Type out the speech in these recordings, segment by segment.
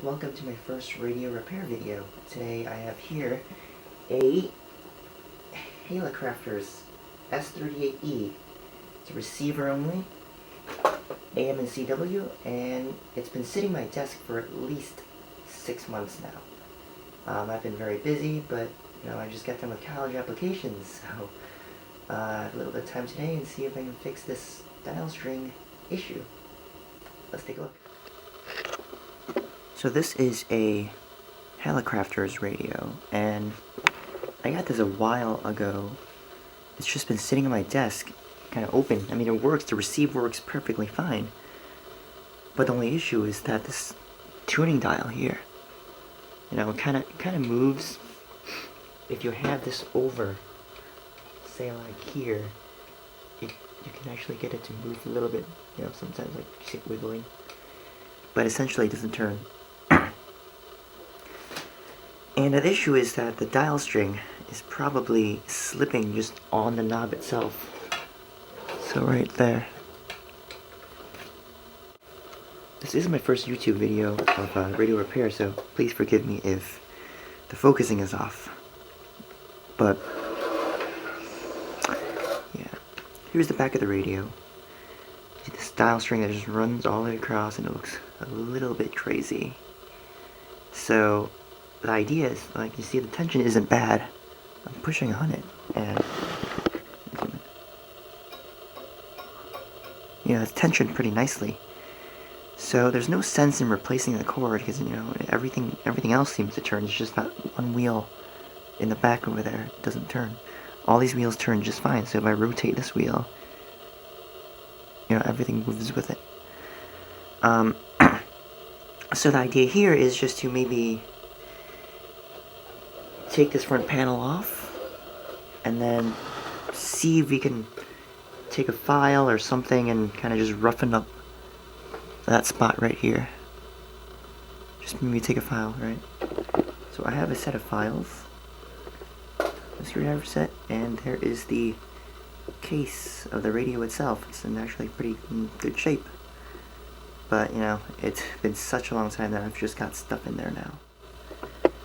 Welcome to my first radio repair video. Today I have here a Hallicrafters S-38E. It's a receiver only, AM and CW, and it's been sitting on my desk for at least 6 months now. I've been very busy, but I just got done with college applications, so I have a little bit of time today and see if I can fix this dial string issue. Let's take a look. So this is a Hallicrafters radio, and I got this a while ago. It's just been sitting on my desk, kind of open. I mean, it works, the receive works perfectly fine. But the only issue is that this tuning dial here, it kind of moves. If you have this over, say like here, you can actually get it to move a little bit. Sometimes like you see it wiggling. But essentially it doesn't turn. And the issue is that the dial string is probably slipping just on the knob itself. So right there. This is my first YouTube video of radio repair, so please forgive me if the focusing is off. But yeah, here's the back of the radio. See this dial string that just runs all the way across, and it looks a little bit crazy. So the idea is, like, you see the tension isn't bad. I'm pushing on it, and it's tensioned pretty nicely. So there's no sense in replacing the cord, because everything else seems to turn. It's just that one wheel in the back over there doesn't turn. All these wheels turn just fine. So if I rotate this wheel, everything moves with it. So the idea here is just to maybe take this front panel off and then see if we can take a file or something and kind of just roughen up that spot right here. Just maybe take a file, right? So I have a set of files, a screwdriver set, and there is the case of the radio itself. It's in actually pretty good shape. But, it's been such a long time that I've just got stuff in there now.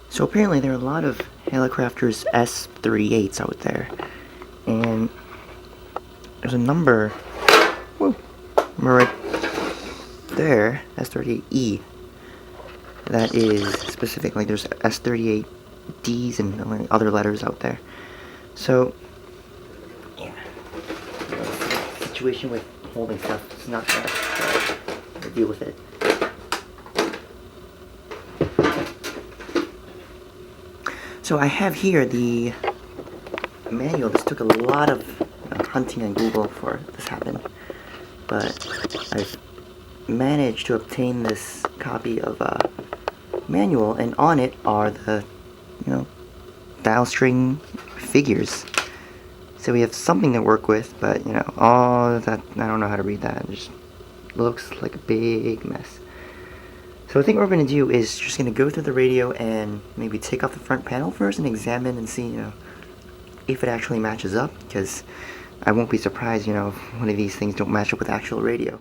So apparently there are a lot of Hallicrafters S-38Es out there. And there's a number right there, S-38E, that is specific. Like there's S-38Ds and other letters out there. So, yeah. The situation with holding stuff, it's not that to deal with it. So I have here the manual. This took a lot of hunting on Google for this happened, but I've managed to obtain this copy of a manual, and on it are the dial string figures. So we have something to work with, but all that, I don't know how to read that. It just looks like a big mess. So I think what we're going to do is just going to go through the radio and maybe take off the front panel first and examine and see, if it actually matches up, because I won't be surprised, if one of these things don't match up with actual radio.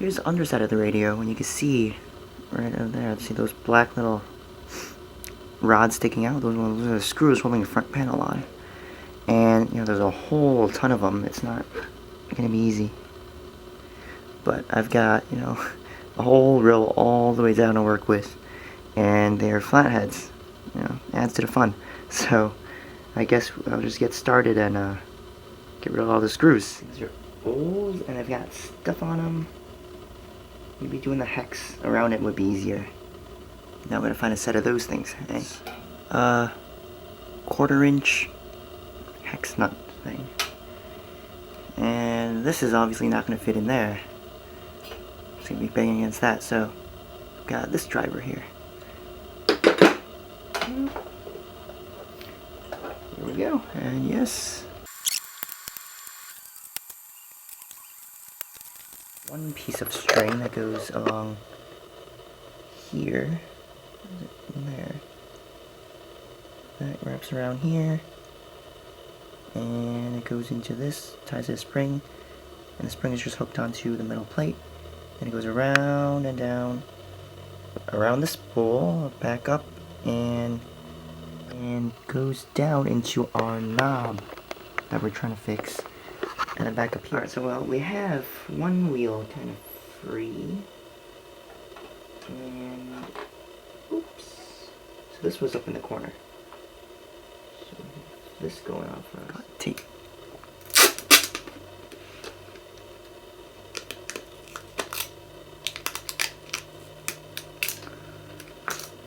Here's the underside of the radio, and you can see right over there, see those black little rods sticking out? Those are the screws holding the front panel on. And, there's a whole ton of them. It's not going to be easy. But I've got, a whole row all the way down to work with, and they're flatheads. Adds to the fun. So I guess I'll just get started and get rid of all the screws. These are old, and I've got stuff on them. Maybe doing the hex around it would be easier. Now I'm gonna find a set of those things. Okay. 1/4-inch hex nut thing, and this is obviously not gonna fit in there. Gonna be banging against that, so I've got this driver here. Here we go, and yes, one piece of string that goes along here. Is it in there? That wraps around here, and it goes into this, ties to the spring, and the spring is just hooked onto the metal plate. Then it goes around and down around the spool, back up, and goes down into our knob that we're trying to fix, and then back up here. Alright, so we have one wheel kind of free, and oops, so this was up in the corner. So this going on for us. Tape.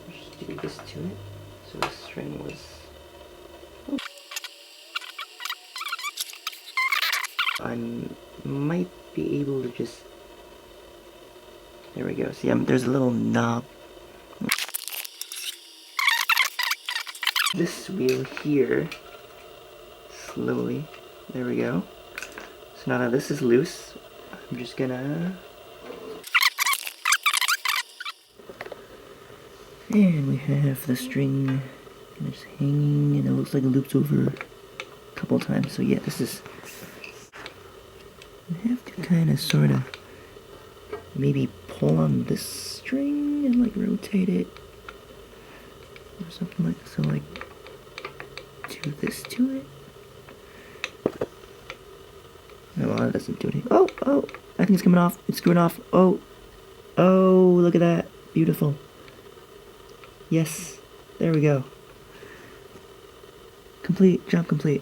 Just do this to it, so the string was. I might be able to just. There we go. See, there's a little knob. This wheel here, slowly. There we go. So now that this is loose, I'm just gonna. And we have the string just hanging, and it looks like it loops over a couple times. So yeah, this is. I have to kind of sort of maybe pull on this string and like rotate it or something like so, like do this to it. No, well, that doesn't do anything. Oh, I think it's coming off. It's screwing off. Oh, look at that. Beautiful. Yes, there we go. Complete, job complete.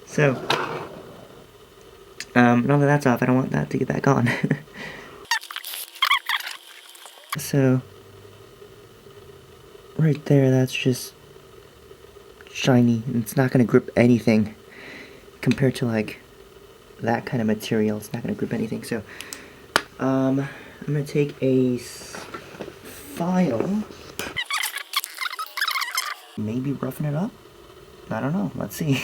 So, now that that's off, I don't want that to get back on. So, right there, that's just shiny, and it's not going to grip anything compared to like that kind of material. It's not going to grip anything. So, I'm going to take a file, maybe roughen it up. I don't know. Let's see.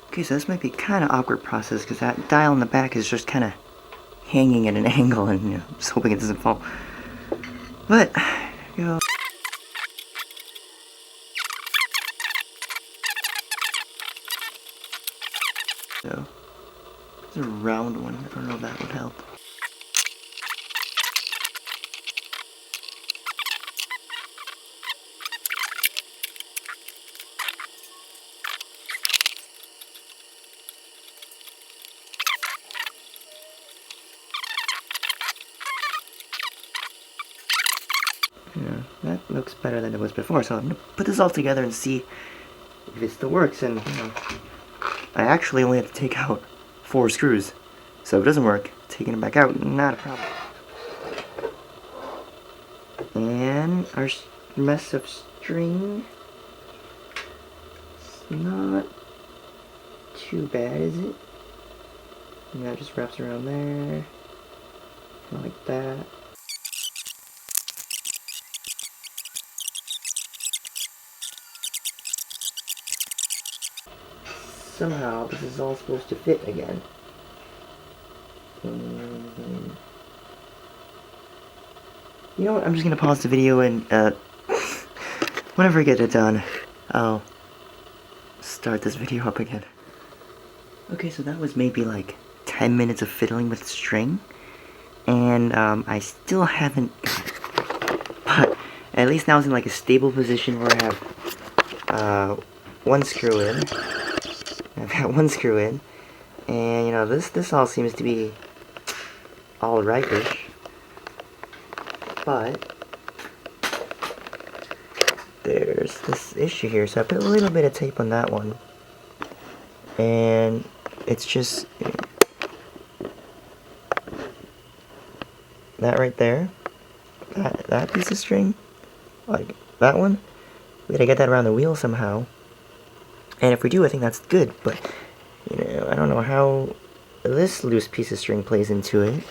Okay, so this might be kind of awkward process because that dial in the back is just kind of hanging at an angle, and you know, just hoping it doesn't fall. But you know. So it's a round one. I don't know if that would help. Yeah, that looks better than it was before, so I'm gonna put this all together and see if it still works. And you know, I actually only have to take out 4 screws, so if it doesn't work, taking it back out, not a problem. And our mess of string, it's not too bad, is it? And that just wraps around there, like that. Somehow this is all supposed to fit again. You know what, I'm just gonna pause the video and whenever I get it done, I'll start this video up again. Okay, so that was maybe like 10 minutes of fiddling with string, and I still haven't got it. But at least now it's in like a stable position where I have one screw in. I've got one screw in, and you know, this all seems to be all right-ish, but there's this issue here. So I put a little bit of tape on that one, and it's just that right there, that piece of string, like that one. We gotta get that around the wheel somehow. And if we do, I think that's good, but, you know, I don't know how this loose piece of string plays into it,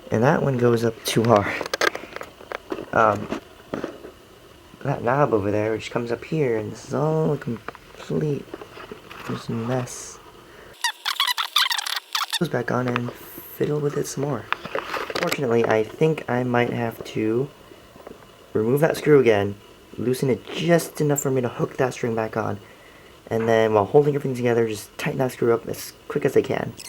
and that one goes up too hard. That knob over there, which comes up here, and this is all a complete just mess. Goes back on and fiddle with it some more. Fortunately, I think I might have to remove that screw again, loosen it just enough for me to hook that string back on, and then while holding everything together, just tighten that screw up as quick as I can. So,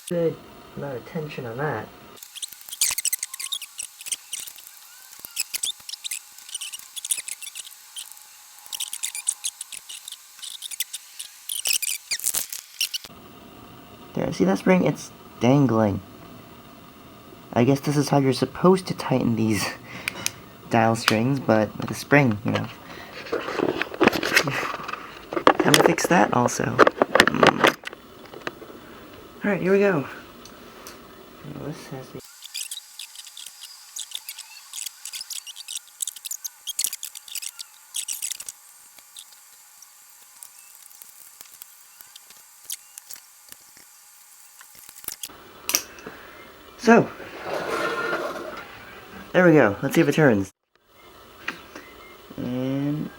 Good amount of tension on that. There, see that spring? It's dangling. I guess this is how you're supposed to tighten these dial strings, but with a spring, you know. Time to fix that also. Alright, here we go. This has to So, there we go. Let's see if it turns. And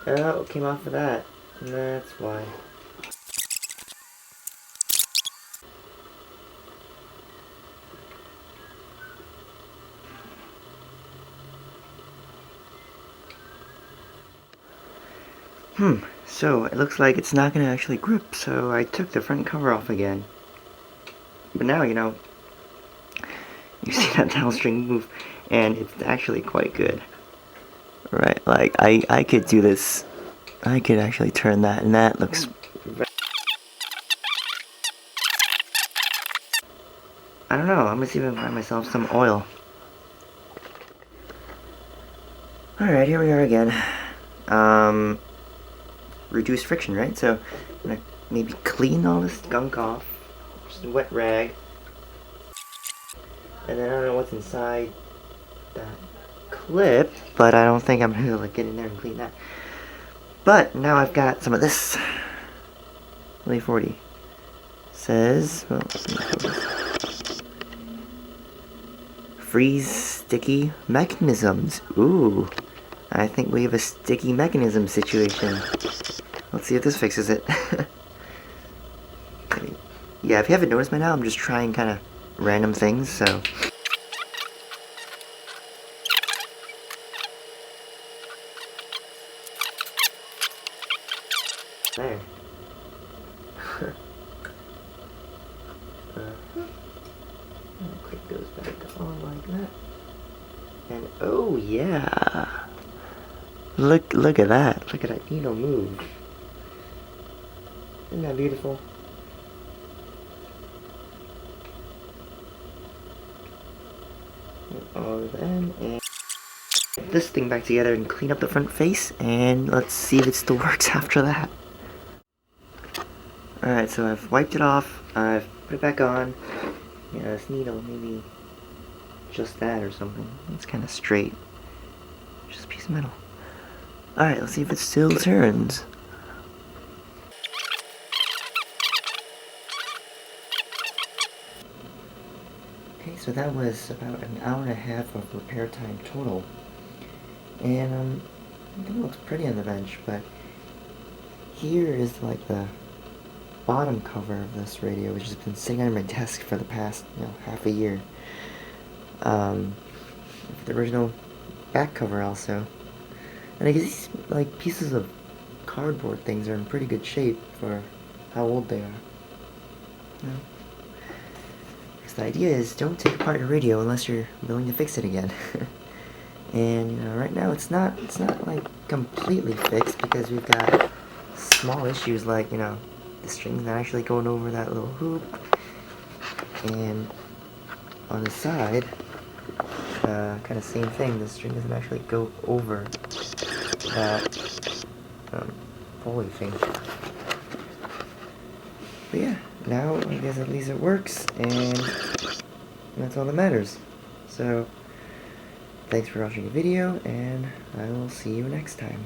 oh, it came off of that. And that's why. So it looks like it's not going to actually grip, so I took the front cover off again. But now, you know, you see that dial string move, and it's actually quite good. Right, like, I could do this. I could actually turn that, and that looks... I don't know, I'm gonna see if I can find myself some oil. Alright, here we are again. Reduce friction, right? So, I'm gonna maybe clean all this gunk off. Just a wet rag. And then I don't know what's inside that clip, but I don't think I'm gonna like get in there and clean that. But now I've got some of this. Only 40. Says, well, freeze sticky mechanisms. Ooh, I think we have a sticky mechanism situation. Let's see if this fixes it. Yeah, if you haven't noticed by now, I'm just trying kind of random things, so. There. Quick goes back on like that. And oh yeah. Look at that. Look at that needle move. Isn't that beautiful? All of them, and get this thing back together and clean up the front face, and let's see if it still works after that. Alright, so I've wiped it off, I've put it back on. Yeah, this needle, maybe just that or something. It's kind of straight. Just a piece of metal. Alright, let's see if it still turns. Okay, so that was about an hour and a half of repair time total. And I think it looks pretty on the bench, but here is like the bottom cover of this radio, which has been sitting on my desk for the past, half a year. The original back cover also. And I guess these like pieces of cardboard things are in pretty good shape for how old they are. Because the idea is don't take apart your radio unless you're willing to fix it again. And right now it's not like completely fixed because we've got small issues like the string's not actually going over that little hoop, and on the side kind of same thing, the string doesn't actually go over that pulley thing. But yeah, now I guess at least it works, and that's all that matters. So thanks for watching the video, and I will see you next time.